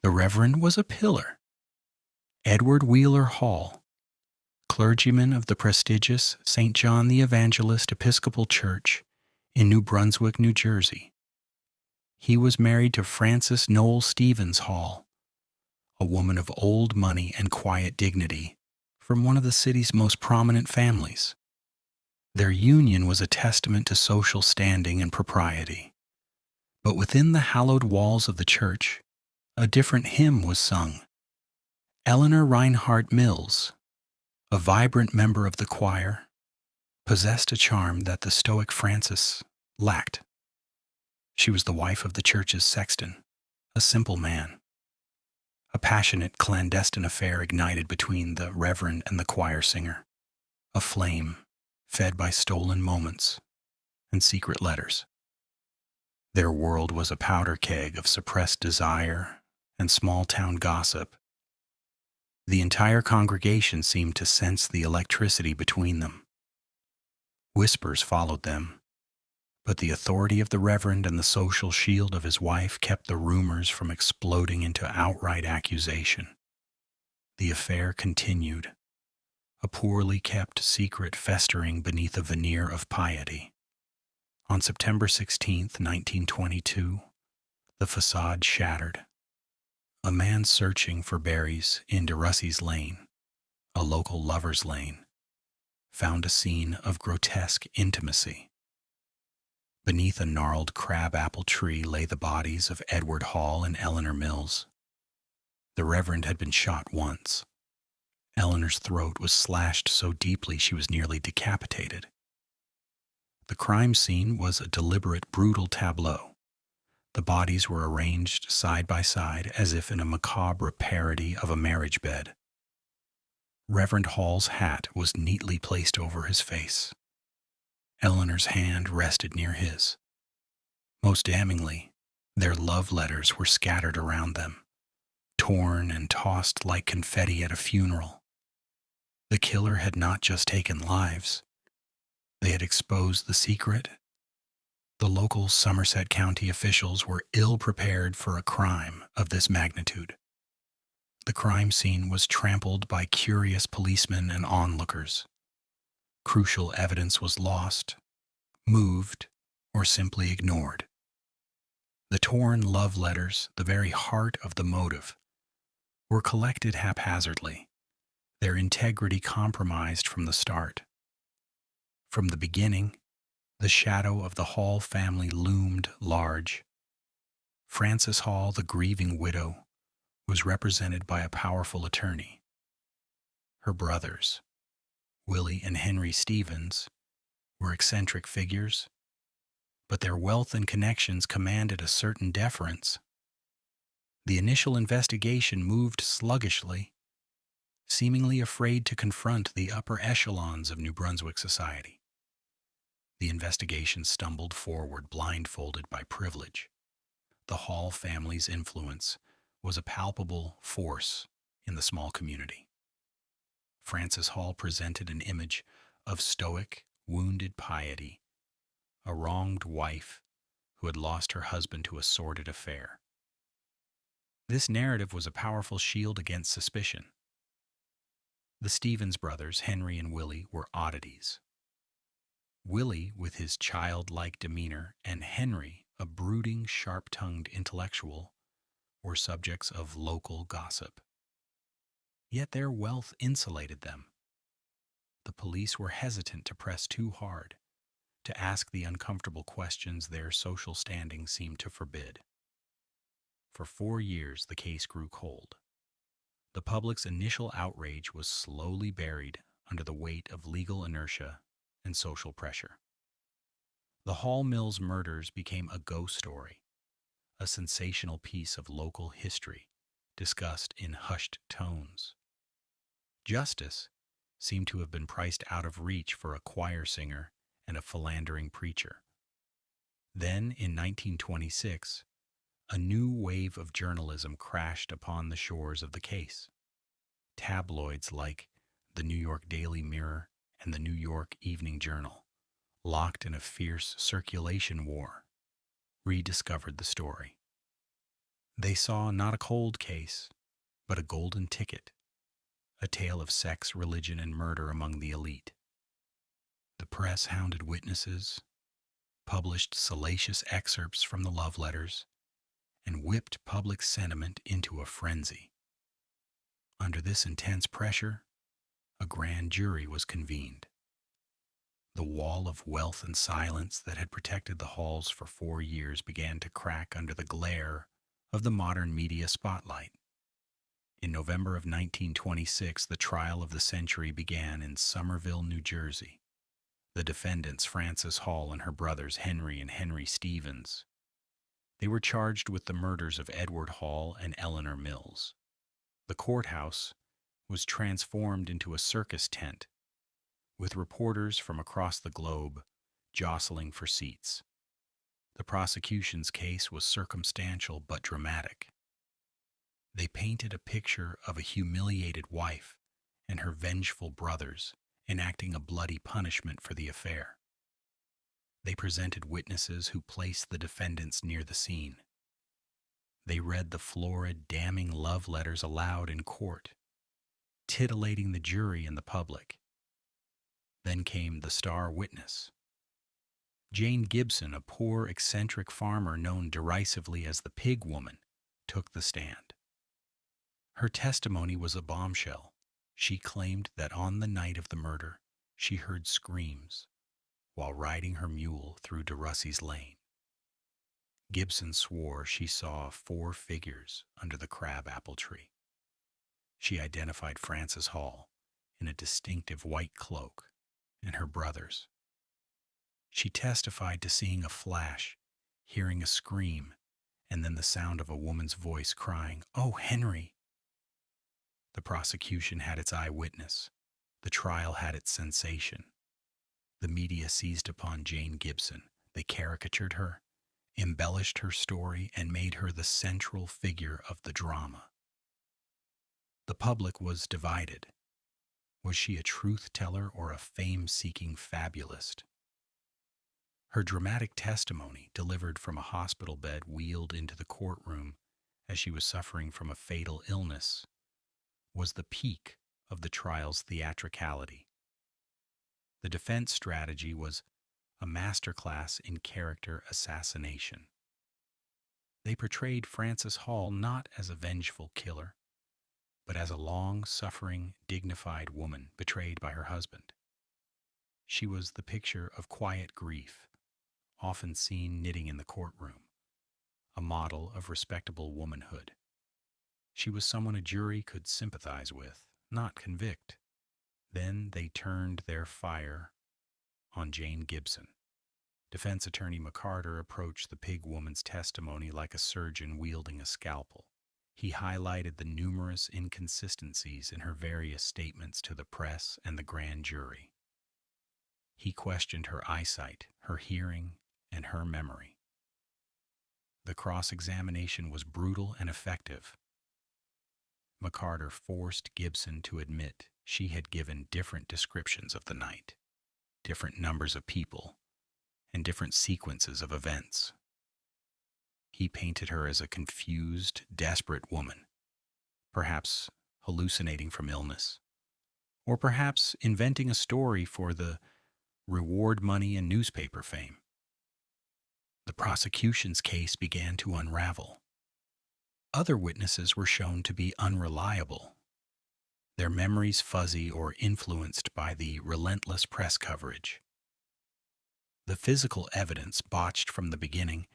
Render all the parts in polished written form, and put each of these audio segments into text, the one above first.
The Reverend was a pillar. Edward Wheeler Hall, clergyman of the prestigious St. John the Evangelist Episcopal Church in New Brunswick, New Jersey. He was married to Frances Noel Stevens Hall, a woman of old money and quiet dignity from one of the city's most prominent families. Their union was a testament to social standing and propriety. But within the hallowed walls of the church, a different hymn was sung. Eleanor Reinhardt Mills, a vibrant member of the choir, possessed a charm that the stoic Francis lacked. She was the wife of the church's sexton, a simple man. A passionate clandestine affair ignited between the Reverend and the choir singer, a flame fed by stolen moments and secret letters. Their world was a powder keg of suppressed desire and small-town gossip. The entire congregation seemed to sense the electricity between them. Whispers followed them, but the authority of the Reverend and the social shield of his wife kept the rumors from exploding into outright accusation. The affair continued, a poorly kept secret festering beneath a veneer of piety. On September 16, 1922, the facade shattered. A man searching for berries in DeRussey's Lane, a local lover's lane, found a scene of grotesque intimacy. Beneath a gnarled crabapple tree lay the bodies of Edward Hall and Eleanor Mills. The Reverend had been shot once. Eleanor's throat was slashed so deeply she was nearly decapitated. The crime scene was a deliberate, brutal tableau. The bodies were arranged side by side as if in a macabre parody of a marriage bed. Reverend Hall's hat was neatly placed over his face. Eleanor's hand rested near his. Most damningly, their love letters were scattered around them, torn and tossed like confetti at a funeral. The killer had not just taken lives. They had exposed the secret. The local Somerset County officials were ill-prepared for a crime of this magnitude. The crime scene was trampled by curious policemen and onlookers. Crucial evidence was lost, moved, or simply ignored. The torn love letters, the very heart of the motive, were collected haphazardly, their integrity compromised from the start. From the beginning, the shadow of the Hall family loomed large. Frances Hall, the grieving widow, was represented by a powerful attorney. Her brothers, Willie and Henry Stevens, were eccentric figures, but their wealth and connections commanded a certain deference. The initial investigation moved sluggishly, seemingly afraid to confront the upper echelons of New Brunswick society. The investigation stumbled forward blindfolded by privilege. The Hall family's influence was a palpable force in the small community. Frances Hall presented an image of stoic, wounded piety, a wronged wife who had lost her husband to a sordid affair. This narrative was a powerful shield against suspicion. The Stevens brothers, Henry and Willie, were oddities. Willie, with his childlike demeanor, and Henry, a brooding, sharp-tongued intellectual, were subjects of local gossip. Yet their wealth insulated them. The police were hesitant to press too hard, to ask the uncomfortable questions their social standing seemed to forbid. For 4 years, the case grew cold. The public's initial outrage was slowly buried under the weight of legal inertia and social pressure. The Hall Mills murders became a ghost story, a sensational piece of local history discussed in hushed tones. Justice seemed to have been priced out of reach for a choir singer and a philandering preacher. Then, in 1926, a new wave of journalism crashed upon the shores of the case. Tabloids like the New York Daily Mirror and the New York Evening Journal, locked in a fierce circulation war, rediscovered the story. They saw not a cold case, but a golden ticket, a tale of sex, religion, and murder among the elite. The press hounded witnesses, published salacious excerpts from the love letters, and whipped public sentiment into a frenzy. Under this intense pressure, a grand jury was convened. The wall of wealth and silence that had protected the halls for 4 years began to crack under the glare of the modern media spotlight. In November of 1926, the trial of the century began in Somerville, New Jersey. The defendants, Frances Hall and her brothers Henry and Henry Stevens. They were charged with the murders of Edward Hall and Eleanor Mills. The courthouse was transformed into a circus tent, with reporters from across the globe jostling for seats. The prosecution's case was circumstantial but dramatic. They painted a picture of a humiliated wife and her vengeful brothers enacting a bloody punishment for the affair. They presented witnesses who placed the defendants near the scene. They read the florid, damning love letters aloud in court, titillating the jury and the public. Then came the star witness. Jane Gibson, a poor, eccentric farmer known derisively as the Pig Woman, took the stand. Her testimony was a bombshell. She claimed that on the night of the murder, she heard screams while riding her mule through DeRussey's Lane. Gibson swore she saw 4 figures under the crab-apple tree. She identified Frances Hall in a distinctive white cloak and her brothers. She testified to seeing a flash, hearing a scream, and then the sound of a woman's voice crying, "Oh, Henry!" The prosecution had its eyewitness. The trial had its sensation. The media seized upon Jane Gibson. They caricatured her, embellished her story, and made her the central figure of the drama. The public was divided. Was she a truth-teller or a fame-seeking fabulist? Her dramatic testimony, delivered from a hospital bed wheeled into the courtroom as she was suffering from a fatal illness, was the peak of the trial's theatricality. The defense strategy was a masterclass in character assassination. They portrayed Frances Hall not as a vengeful killer, but as a long-suffering, dignified woman betrayed by her husband. She was the picture of quiet grief, often seen knitting in the courtroom, a model of respectable womanhood. She was someone a jury could sympathize with, not convict. Then they turned their fire on Jane Gibson. Defense attorney McCarter approached the Pig Woman's testimony like a surgeon wielding a scalpel. He highlighted the numerous inconsistencies in her various statements to the press and the grand jury. He questioned her eyesight, her hearing, and her memory. The cross-examination was brutal and effective. McCarter forced Gibson to admit she had given different descriptions of the night, different numbers of people, and different sequences of events. He painted her as a confused, desperate woman, perhaps hallucinating from illness, or perhaps inventing a story for the reward money and newspaper fame. The prosecution's case began to unravel. Other witnesses were shown to be unreliable, their memories fuzzy or influenced by the relentless press coverage. The physical evidence, botched from the beginning,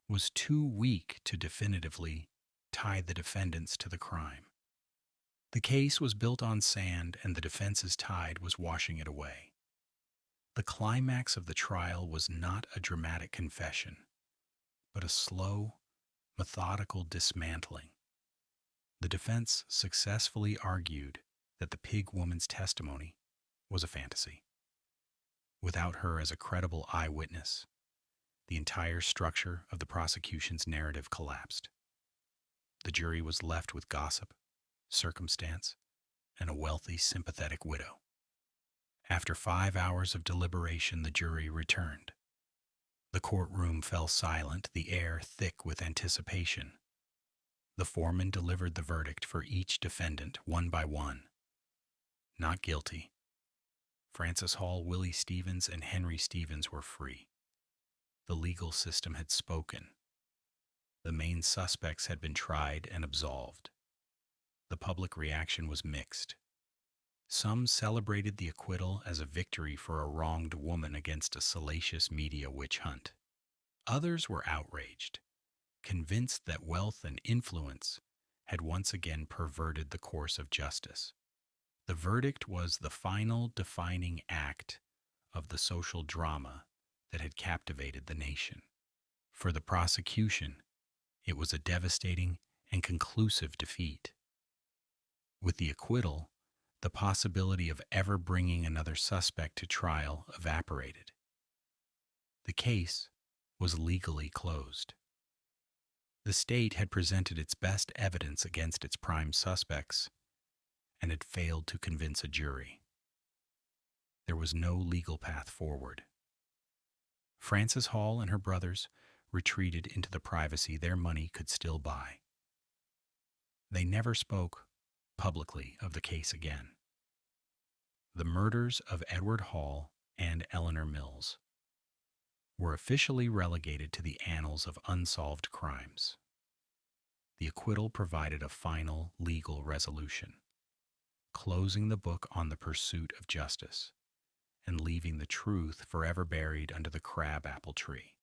was too weak to definitively tie the defendants to the crime. The case was built on sand, and the defense's tide was washing it away. The climax of the trial was not a dramatic confession, but a slow, methodical dismantling. The defense successfully argued that the Pig Woman's testimony was a fantasy. Without her as a credible eyewitness, the entire structure of the prosecution's narrative collapsed. The jury was left with gossip, circumstance, and a wealthy, sympathetic widow. After 5 hours of deliberation, the jury returned. The courtroom fell silent, the air thick with anticipation. The foreman delivered the verdict for each defendant one by one. Not guilty. Francis Hall, Willie Stevens, and Henry Stevens were free. The legal system had spoken. The main suspects had been tried and absolved. The public reaction was mixed. Some celebrated the acquittal as a victory for a wronged woman against a salacious media witch hunt. Others were outraged, convinced that wealth and influence had once again perverted the course of justice. The verdict was the final defining act of the social drama that had captivated the nation. For the prosecution, it was a devastating and conclusive defeat. With the acquittal, the possibility of ever bringing another suspect to trial evaporated. The case was legally closed. The state had presented its best evidence against its prime suspects and had failed to convince a jury. There was no legal path forward. Frances Hall and her brothers retreated into the privacy their money could still buy. They never spoke publicly of the case again. The murders of Edward Hall and Eleanor Mills were officially relegated to the annals of unsolved crimes. The acquittal provided a final legal resolution, closing the book on the pursuit of justice and leaving the truth forever buried under the crab apple tree.